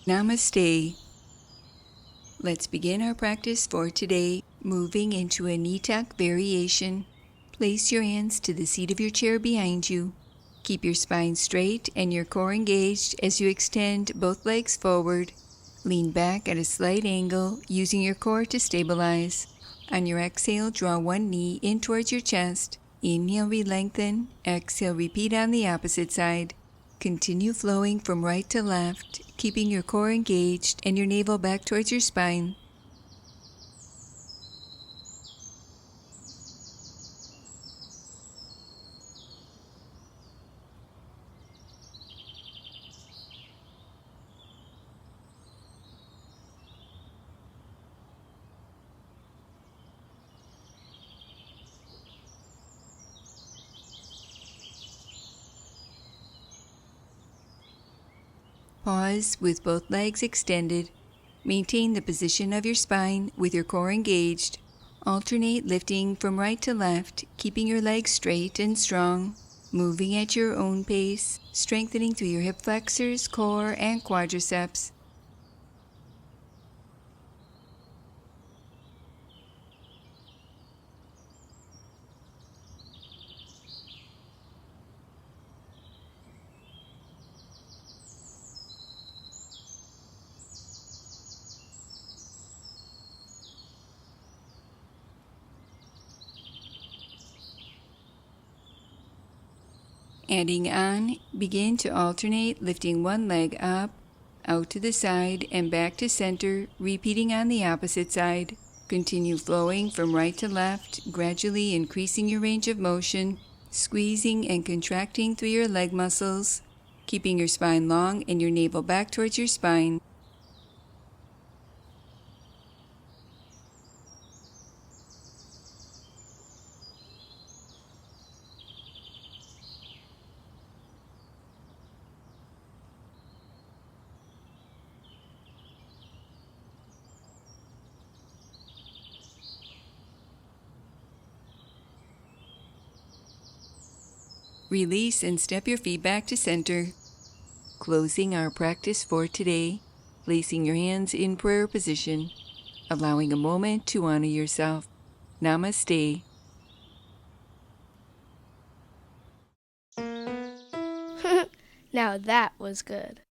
Namaste. Let's begin our practice for today, moving into a Nitak variation. Place your hands to the seat of your chair behind you. Keep your spine straight and your core engaged as you extend both legs forward. Lean back at a slight angle, using your core to stabilize. On your exhale, draw one knee in towards your chest. Inhale, re-lengthen. Exhale, repeat on the opposite side. Continue flowing from right to left, keeping your core engaged and your navel back towards your spine. Pause with both legs extended. Maintain the position of your spine with your core engaged. Alternate lifting from right to left, keeping your legs straight and strong. Moving at your own pace, strengthening through your hip flexors, core, and quadriceps. Adding on, begin to alternate lifting one leg up, out to the side, and back to center, repeating on the opposite side. Continue flowing from right to left, gradually increasing your range of motion, squeezing and contracting through your leg muscles, keeping your spine long and your navel back towards your spine. Release and step your feet back to center. Closing our practice for today, placing your hands in prayer position, allowing a moment to honor yourself. Namaste. Now that was good.